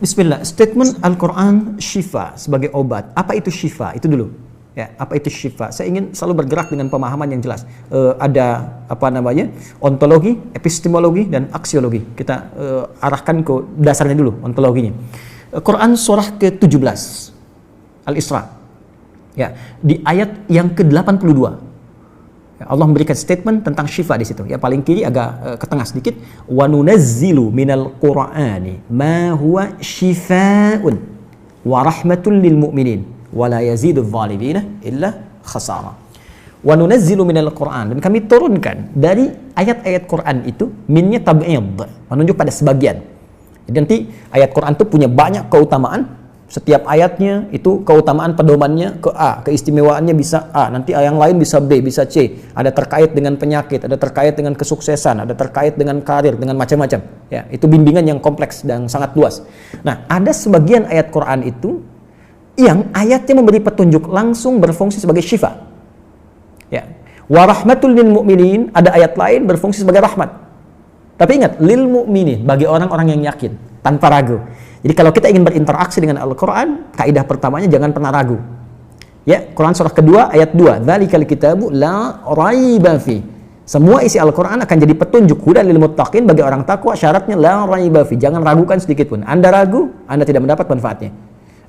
Bismillah, statement Al-Quran syifa sebagai obat. Apa itu syifa? Itu dulu. Ya, apa itu syifa? Saya ingin selalu bergerak dengan pemahaman yang jelas. Ada ontologi, epistemologi, dan aksiologi. Kita arahkan ke dasarnya dulu, ontologinya. Quran surah ke-17 Al-Isra. Ya, di ayat yang ke-82. Allah memberikan statement tentang syifa di situ. Ya, paling kiri agak ke tengah sedikit. Wa nunazzilu minal Qur'ani ma huwa syifaa'un wa rahmatul lil mu'minin wa la yazidul zalimina illa khasara. Wa nunazzilu minal Qur'an, dan kami turunkan dari ayat-ayat Quran itu, minnya tab'id, menunjuk pada sebagian. Jadi nanti ayat Quran itu punya banyak keutamaan. Setiap ayatnya itu keutamaan pedomannya ke A, keistimewaannya bisa A, nanti yang lain bisa B, bisa C. Ada terkait dengan penyakit, ada terkait dengan kesuksesan, ada terkait dengan karir, dengan macam-macam. Ya, itu bimbingan yang kompleks dan sangat luas. Nah, ada sebagian ayat Quran itu yang ayatnya memberi petunjuk langsung berfungsi sebagai syifa. Ya. Wa rahmatul lil mu'minin, ada ayat lain berfungsi sebagai rahmat. Tapi ingat, lil mu'minin, bagi orang-orang yang yakin, tanpa ragu. Jadi kalau kita ingin berinteraksi dengan Al-Quran, kaidah pertamanya jangan pernah ragu. Ya, Quran surah kedua ayat 2. Dzalikal kitabu la raiba fi. Semua isi Al-Quran akan jadi petunjuk hudan lil muttaqin, bagi orang takwa, syaratnya la raiba fi. Jangan ragukan sedikit pun. Anda ragu, Anda tidak mendapat manfaatnya.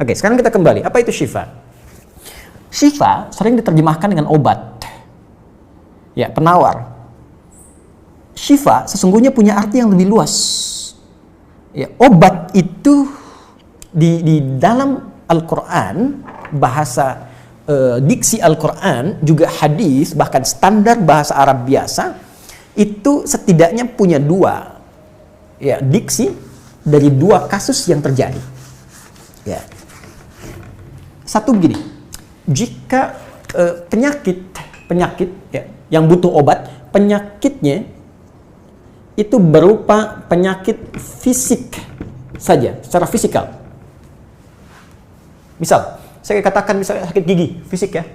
Oke, sekarang kita kembali. Apa itu syifa? Syifa sering diterjemahkan dengan obat. Ya, penawar. Syifa sesungguhnya punya arti yang lebih luas. Ya, obat itu di dalam Al-Quran, bahasa diksi Al-Quran, juga hadis, bahkan standar bahasa Arab biasa, itu setidaknya punya dua ya, diksi dari dua kasus yang terjadi. Ya. Satu begini, jika penyakit ya, yang butuh obat, penyakitnya itu berupa penyakit fisik saja, secara fisikal. Misal, saya katakan misalnya sakit gigi, fisik ya,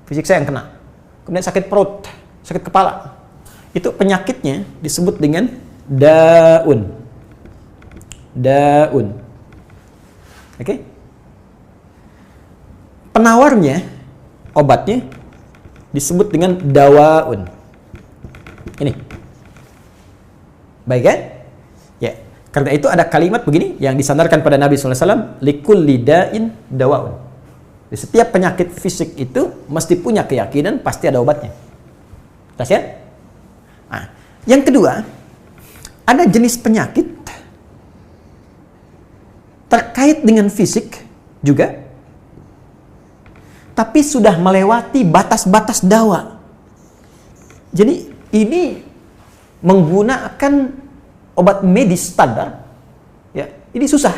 fisik saya yang kena. Kemudian sakit perut, sakit kepala. Itu penyakitnya disebut dengan daun. Daun. Oke? Penawarnya, obatnya disebut dengan dawaun. Ini. Baik kan? Ya. Karena itu ada kalimat begini yang disandarkan pada Nabi SAW, likulli da'in dawaun. Di setiap penyakit fisik itu mesti punya keyakinan pasti ada obatnya. Tas ya? Nah, yang kedua, ada jenis penyakit terkait dengan fisik juga, tapi sudah melewati batas-batas dawa. Jadi ini menggunakan obat medis standar, ya, ini susah.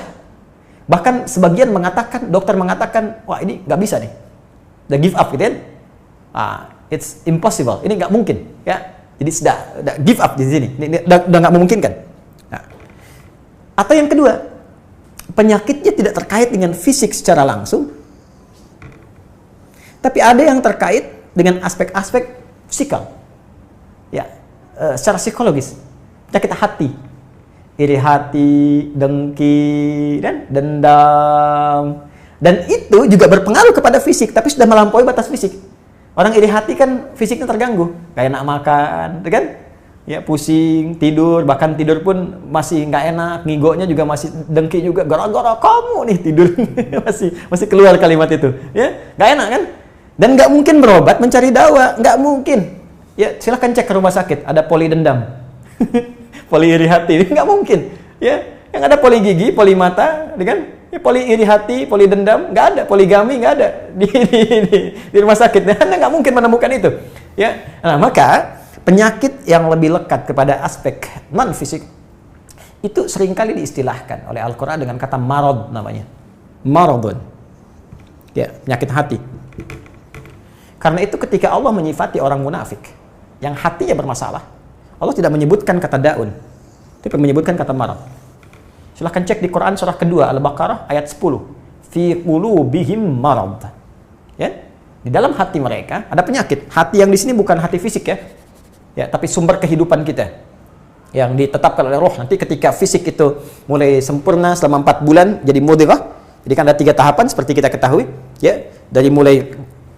Bahkan sebagian mengatakan, dokter mengatakan, wah ini nggak bisa nih, udah give up gitu kan? It's impossible, ini nggak mungkin, ya. Jadi sudah give up di sini, ini udah nggak memungkinkan. Nah. Atau yang kedua, penyakitnya tidak terkait dengan fisik secara langsung, tapi ada yang terkait dengan aspek-aspek psikal, ya. Secara psikologis, penyakit hati, iri hati, dengki, dan dendam, dan itu juga berpengaruh kepada fisik, tapi sudah melampaui batas fisik. Orang iri hati kan fisiknya terganggu, kayak enak makan, kan? Ya pusing, tidur, bahkan tidur pun masih nggak enak, ngigonya juga masih dengki juga, gara-gara kamu nih tidur, masih keluar kalimat itu, ya nggak enak kan? Dan nggak mungkin berobat mencari dawa, nggak mungkin. Ya, silahkan cek ke rumah sakit, ada poli dendam, poli iri hati, nggak mungkin. Ya, yang ada poli gigi, poli mata, kan? Ya, poli iri hati, poli dendam, nggak ada, poligami nggak ada di rumah sakit. Anda nggak mungkin menemukan itu. Ya, nah maka penyakit yang lebih lekat kepada aspek non fisik itu seringkali diistilahkan oleh Al-Quran dengan kata marad namanya, maradun. Ya, penyakit hati. Karena itu ketika Allah menyifati orang munafik yang hatinya bermasalah, Allah tidak menyebutkan kata daun, tapi menyebutkan kata marad. Silahkan cek di Quran surah kedua Al-Baqarah ayat 10. Fi qulubihim marad. Ya, di dalam hati mereka ada penyakit. Hati yang di sini bukan hati fisik ya. Ya, tapi sumber kehidupan kita. yang ditetapkan oleh roh. Nanti ketika fisik itu mulai sempurna selama 4 bulan jadi mudghah. Jadi kan ada 3 tahapan seperti kita ketahui, ya. Dari mulai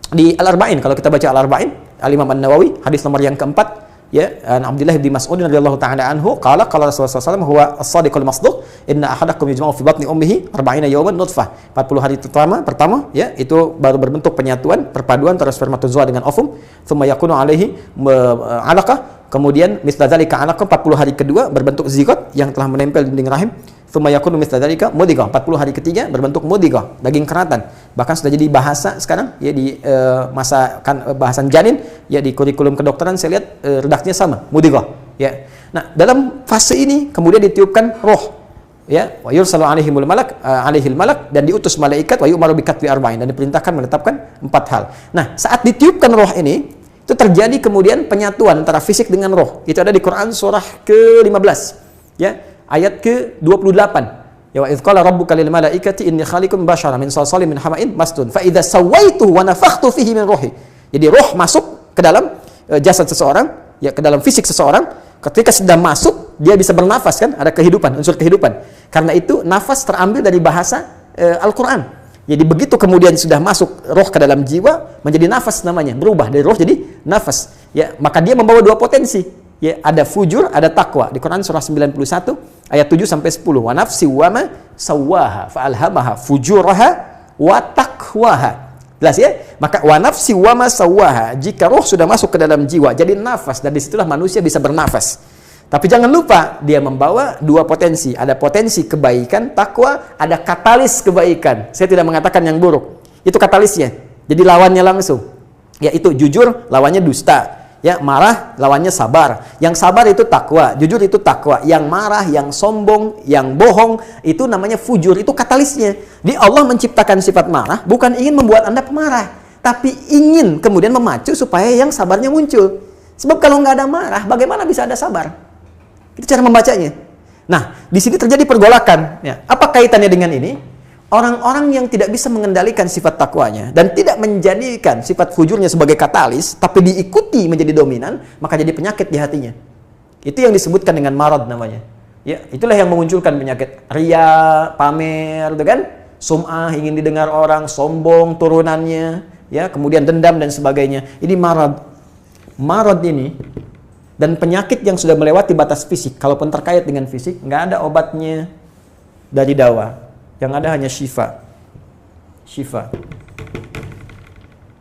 di Al-Arba'in, kalau kita baca Al-Arba'in, Al-Imam An-Nawawi, hadis nomor yang keempat, ya, Abdullah bin Mas'ud radhiyallahu ta'ala anhu qala qala Rasulullah SAW huwa as-sadiqul masduq inna ahadakum yujma'u fi batni ummihi 40 yawman nutfah. 40 hari pertama, ya, itu baru berbentuk penyatuan, perpaduan antara spermatozoa dengan ovum, thumma yakunu alaihi 'alaqah, kemudian misla dzalika 'alaqah, 40 hari kedua berbentuk zigot yang telah menempel di dinding rahim, thumma yakunu misla dzalika mudghah, 40 hari ketiga berbentuk mudghah, daging keratan. Bahkan sudah jadi bahasa sekarang, ya, di masa bahasan janin, ya, di kurikulum kedokteran saya lihat redaksinya sama, mudghah, ya. Nah, dalam fase ini kemudian ditiupkan roh, ya, wa yursalu alaihimul malak, alaihil malak, dan diutus malaikat, wa yu'maru bi katbi arba'in, dan diperintahkan menetapkan 4 hal. Nah, saat ditiupkan roh ini, itu terjadi kemudian penyatuan antara fisik dengan roh. Itu ada di Quran surah ke-15, ya, ayat ke-28. Ya, wa idz qala rabbuka lil malaikati inni khaliqun basyara min salsalin min hama'in masnun fa idza sawaituhu wa nafakhtu fihi min ruhi. Jadi roh masuk ke dalam jasad seseorang, ya, ke dalam fisik seseorang. Ketika sudah masuk, dia bisa bernafas, kan? Ada kehidupan, unsur kehidupan. Karena itu nafas terambil dari bahasa Al-Qur'an. Jadi begitu kemudian sudah masuk roh ke dalam jiwa, menjadi nafas namanya, berubah dari roh jadi nafas. Ya, maka dia membawa 2 potensi. Ya, ada fujur, ada takwa. Di Quran surah 91 ayat 7 sampai 10. Wa nafsi wa ma sawwaha fa alhamaha fujuraha wa taqwaha. Jelas, ya? Maka wa nafsi wa ma sawwaha, jika roh sudah masuk ke dalam jiwa jadi nafas, dan disitulah manusia bisa bernafas. Tapi jangan lupa dia membawa 2 potensi. Ada potensi kebaikan, takwa, ada katalis kebaikan. Saya tidak mengatakan yang buruk. Itu katalisnya. Jadi lawannya langsung. Yaitu jujur lawannya dusta. Ya, marah lawannya sabar. Yang sabar itu takwa, jujur itu takwa. Yang marah, yang sombong, yang bohong, itu namanya fujur, itu katalisnya. Di Allah menciptakan sifat marah bukan ingin membuat Anda pemarah, tapi ingin kemudian memacu supaya yang sabarnya muncul. Sebab kalau nggak ada marah, bagaimana bisa ada sabar? Itu cara membacanya. Nah, di sini terjadi pergolakan. Ya. Apa kaitannya dengan ini? Orang-orang yang tidak bisa mengendalikan sifat takwanya dan tidak menjadikan sifat fujurnya sebagai katalis, tapi diikuti menjadi dominan, maka jadi penyakit di hatinya. Itu yang disebutkan dengan marad namanya. Ya, itulah yang memunculkan penyakit riya, pamer, gitu kan? Sum'ah, ingin didengar orang, sombong turunannya, ya, kemudian dendam dan sebagainya. Ini marad. Marad ini dan penyakit yang sudah melewati batas fisik, kalaupun terkait dengan fisik, nggak ada obatnya dari dawa. Yang ada hanya syifa.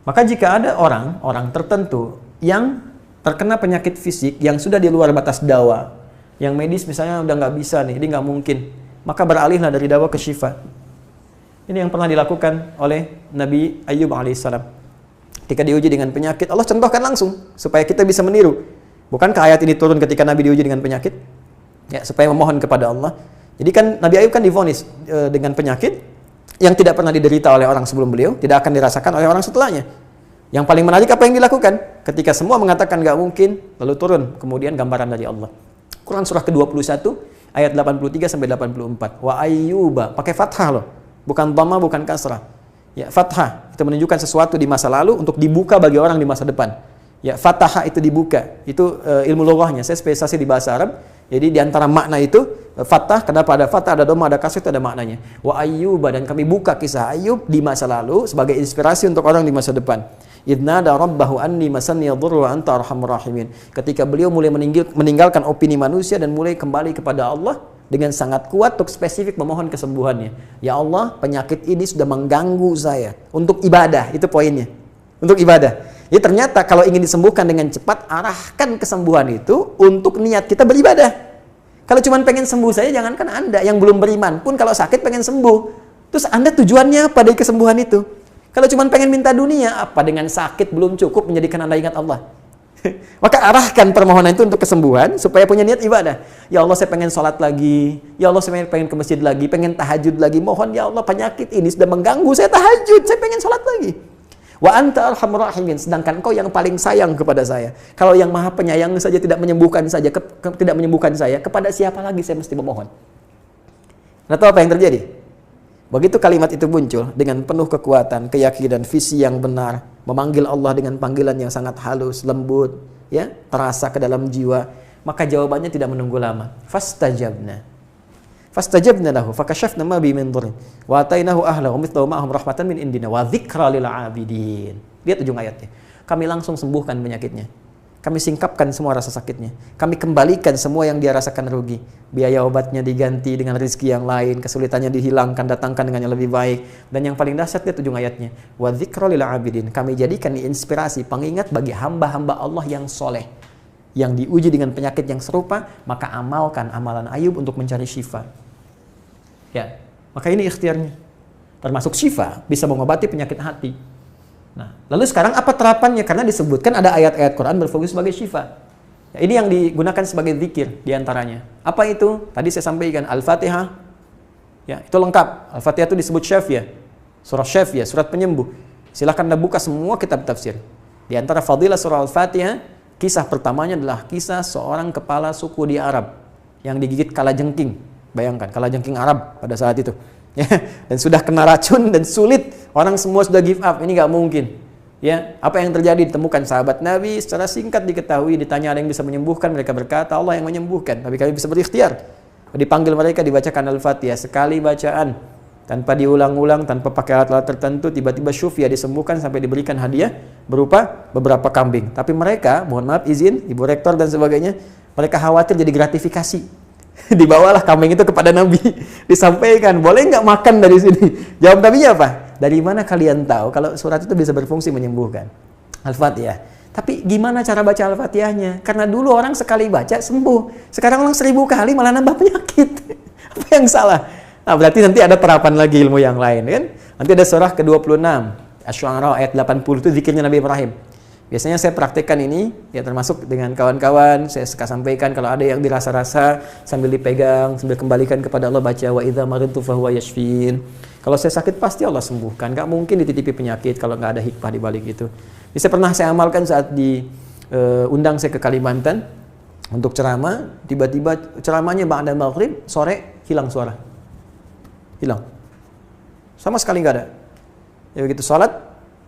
Maka jika ada orang tertentu yang terkena penyakit fisik yang sudah di luar batas dawa, yang medis misalnya udah nggak bisa nih, ini nggak mungkin, maka beralihlah dari dawa ke syifa. Ini yang pernah dilakukan oleh Nabi Ayyub alaihissalam. Ketika diuji dengan penyakit, Allah contohkan langsung supaya kita bisa meniru. Bukankah ayat ini turun ketika Nabi diuji dengan penyakit? Ya, supaya memohon kepada Allah. Jadi kan Nabi Ayub kan divonis dengan penyakit yang tidak pernah diderita oleh orang sebelum beliau, tidak akan dirasakan oleh orang setelahnya. Yang paling menarik apa yang dilakukan? Ketika semua mengatakan nggak mungkin, lalu turun kemudian gambaran dari Allah. Quran surah ke-21 ayat 83 sampai 84. Wa ayyuba, pakai fathah loh, bukan dhamma, bukan kasrah. Ya, fathah itu menunjukkan sesuatu di masa lalu untuk dibuka bagi orang di masa depan. Ya, fathah itu dibuka. Itu ilmu lughahnya. Saya spesialisasi di bahasa Arab. Jadi di antara makna itu fathah, kenapa ada fathah, ada dhamma, ada kasrah, itu ada maknanya. Wa ayyuba, dan kami buka kisah Ayub di masa lalu sebagai inspirasi untuk orang di masa depan. Idnada rabbahu anni masanni yadhurru wa anta arhamur rahimin. Ketika beliau mulai meninggalkan opini manusia dan mulai kembali kepada Allah dengan sangat kuat untuk spesifik memohon kesembuhannya. Ya Allah, penyakit ini sudah mengganggu saya. Untuk ibadah, itu poinnya. Untuk ibadah. Ya, ternyata kalau ingin disembuhkan dengan cepat, arahkan kesembuhan itu untuk niat kita beribadah. Kalau cuma pengen sembuh saja, jangankan Anda yang belum beriman pun kalau sakit pengen sembuh. Terus Anda tujuannya apa dari kesembuhan itu? Kalau cuma pengen minta dunia, apa dengan sakit belum cukup menjadikan Anda ingat Allah? Maka arahkan permohonan itu untuk kesembuhan supaya punya niat ibadah. Ya Allah, saya pengen sholat lagi. Ya Allah, saya pengen ke masjid lagi, pengen tahajud lagi. Mohon ya Allah, penyakit ini sudah mengganggu saya tahajud, saya pengen sholat lagi. Wa anta arhamur rahimin, sedangkan engkau yang paling sayang kepada saya. Kalau yang maha penyayang saja tidak menyembuhkan saya, kepada siapa lagi saya mesti memohon? Nah, tahu apa yang terjadi? Begitu kalimat itu muncul dengan penuh kekuatan, keyakinan, visi yang benar, memanggil Allah dengan panggilan yang sangat halus, lembut, ya, terasa ke dalam jiwa, Maka jawabannya tidak menunggu lama. Fastajabna lahu fakashafna ma bi min dhurrin wa atainahu ahlahu wa mithlahu ma'ahum rahmatan min indina wa dzikra lil 'abidin. Lihat ujung ayatnya. Kami langsung sembuhkan penyakitnya. Kami singkapkan semua rasa sakitnya. Kami kembalikan semua yang dia rasakan rugi. Biaya obatnya diganti dengan rezeki yang lain, kesulitannya dihilangkan, datangkan dengan yang lebih baik. Dan yang paling dahsyat lihat ujung ayatnya. Wa dzikra lil 'abidin. Kami jadikan inspirasi, pengingat bagi hamba-hamba Allah yang soleh, yang diuji dengan penyakit yang serupa, maka amalkan amalan Ayub untuk mencari syifa. Ya, maka ini ikhtiarnya. Termasuk syifa, bisa mengobati penyakit hati. Nah, lalu sekarang apa terapannya? Karena disebutkan ada ayat-ayat Quran berfokus sebagai syifa. Ya, ini yang digunakan sebagai zikir diantaranya. Apa itu? Tadi saya sampaikan Al-Fatihah. Ya, itu lengkap. Al-Fatihah itu disebut syafiyah. Surah syafiyah, surat penyembuh. Silakan Anda buka semua kitab tafsir. Di antara fadilah surah Al-Fatihah, kisah pertamanya adalah kisah seorang kepala suku di Arab yang digigit kalajengking. Bayangkan, kalajengking Arab pada saat itu. Ya, dan sudah kena racun dan sulit, orang semua sudah give up, ini nggak mungkin. Ya, apa yang terjadi? Ditemukan sahabat Nabi, secara singkat diketahui, ditanya ada yang bisa menyembuhkan, mereka berkata Allah yang menyembuhkan, tapi kami bisa berikhtiar. Dipanggil mereka, dibacakan Al-Fatihah sekali bacaan, tanpa diulang-ulang, tanpa pakai alat-alat tertentu, tiba-tiba syufia disembuhkan sampai diberikan hadiah berupa beberapa kambing. Tapi mereka, mohon maaf izin, Ibu Rektor dan sebagainya, mereka khawatir jadi gratifikasi. Dibawalah kambing itu kepada Nabi, disampaikan, boleh nggak makan dari sini? Jawab Nabinya apa? Dari mana kalian tahu kalau surat itu bisa berfungsi menyembuhkan? Al-Fatihah. Tapi gimana cara baca Al-Fatihahnya? Karena dulu orang sekali baca sembuh, sekarang orang 1000 kali malah nambah penyakit. Apa yang salah? Nah, berarti nanti ada terapan lagi ilmu yang lain, kan? Nanti ada surah ke-26, Asy-Syu'ara ayat 80 itu zikirnya Nabi Ibrahim. Biasanya saya praktekkan ini, ya termasuk dengan kawan-kawan, saya suka sampaikan kalau ada yang dirasa-rasa sambil dipegang, sambil kembalikan kepada Allah, baca wa idza maridtu fahuwa yashfin. Kalau saya sakit pasti Allah sembuhkan, nggak mungkin dititipi penyakit kalau nggak ada hikmah di balik itu. Jadi saya amalkan saat diundang saya ke Kalimantan untuk ceramah, tiba-tiba ceramahnya ba'da maghrib, sore hilang suara. Hilang. Sama sekali nggak ada. Ya begitu salat,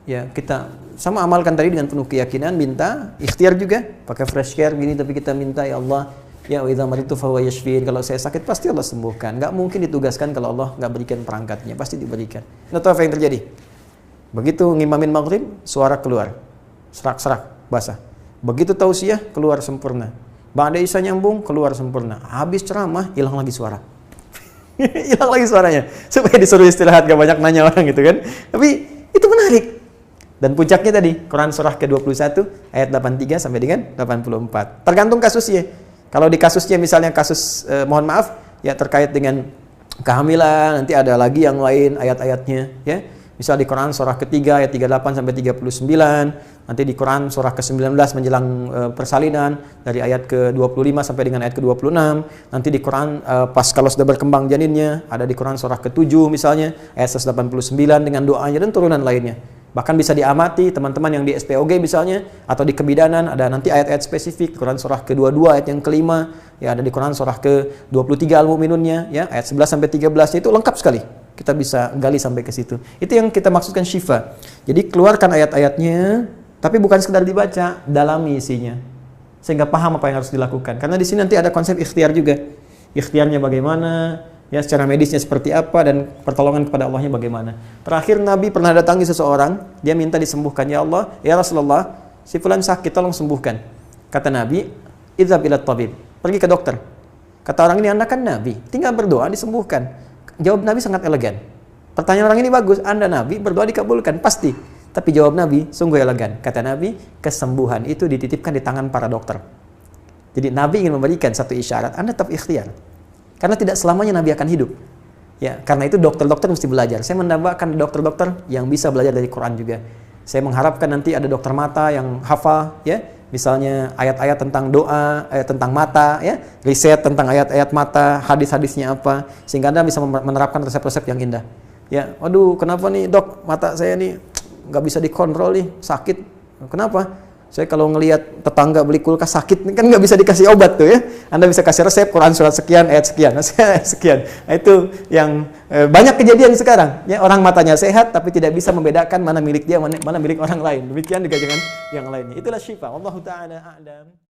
ya kita sama amalkan tadi dengan penuh keyakinan, minta ikhtiar juga pakai fresh care gini, tapi kita minta ya Allah, ya wa idza maridtu fahuwa yashfin, kalau saya sakit pasti Allah sembuhkan. Nggak mungkin ditugaskan kalau Allah nggak berikan perangkatnya, pasti diberikan. Nah, tahu apa yang terjadi? Begitu ngimamin maghrib, suara keluar, serak-serak basah. Begitu tausiah, keluar sempurna. Ba'da isya nyambung, keluar sempurna. Habis ceramah, hilang lagi suara. Hilang lagi suaranya, supaya disuruh istirahat, gak banyak nanya orang gitu kan. Tapi itu menarik. Dan puncaknya tadi, Quran surah ke-21 ayat 83 sampai dengan 84. Tergantung kasusnya. Kalau di kasusnya misalnya kasus mohon maaf ya terkait dengan kehamilan, nanti ada lagi yang lain ayat-ayatnya ya. Misal di Quran surah ketiga ayat 38 sampai 39, nanti di Quran surah ke-19 menjelang persalinan dari ayat ke-25 sampai dengan ayat ke-26, nanti di Quran pas kalau sudah berkembang janinnya, ada di Quran surah ke-7 misalnya ayat 189 dengan doanya dan turunan lainnya. Bahkan bisa diamati teman-teman yang di SPOG misalnya, atau di kebidanan ada nanti ayat-ayat spesifik, Quran surah ke-22 ayat yang kelima, ya ada di Quran surah ke-23 Al-Mu'minunnya, ya ayat 11 sampai 13 itu lengkap sekali. Kita bisa gali sampai ke situ. Itu yang kita maksudkan syifa. Jadi keluarkan ayat-ayatnya, tapi bukan sekedar dibaca, dalami isinya. Sehingga paham apa yang harus dilakukan. Karena di sini nanti ada konsep ikhtiar juga. Ikhtiarnya bagaimana, ya secara medisnya seperti apa, dan pertolongan kepada Allahnya bagaimana. Terakhir Nabi pernah datangi seseorang, dia minta disembuhkan. Ya Allah, ya Rasulullah, si fulan sakit, tolong sembuhkan. Kata Nabi, idhab ila tabib, pergi ke dokter. Kata orang ini, Anda kan Nabi, tinggal berdoa disembuhkan. Jawab Nabi sangat elegan. Pertanyaan orang ini bagus, Anda Nabi, berdoa dikabulkan, pasti. Tapi jawab Nabi sungguh elegan. Kata Nabi, kesembuhan itu dititipkan di tangan para dokter. Jadi Nabi ingin memberikan satu isyarat, Anda tetap ikhtiar. Karena tidak selamanya Nabi akan hidup. Ya, karena itu dokter-dokter mesti belajar. Saya menambahkan dokter-dokter yang bisa belajar dari Quran juga. Saya mengharapkan nanti ada dokter mata yang hafal, ya, misalnya ayat-ayat tentang doa, ayat tentang mata, ya, riset tentang ayat-ayat mata, hadis-hadisnya apa, sehingga Anda bisa menerapkan resep-resep yang indah. Ya, waduh, kenapa nih dok, mata saya nih nggak bisa dikontrol nih, sakit. Kenapa? Saya kalau ngelihat tetangga beli kulkas sakit, kan nggak bisa dikasih obat tuh ya. Anda bisa kasih resep Quran surat sekian, ayat sekian, sekian. Nah, itu yang banyak kejadian sekarang. Ya, orang matanya sehat tapi tidak bisa membedakan mana milik dia, mana milik orang lain. Demikian juga dengan yang lainnya. Itulah syifa. Wallahu ta'ala a'lam.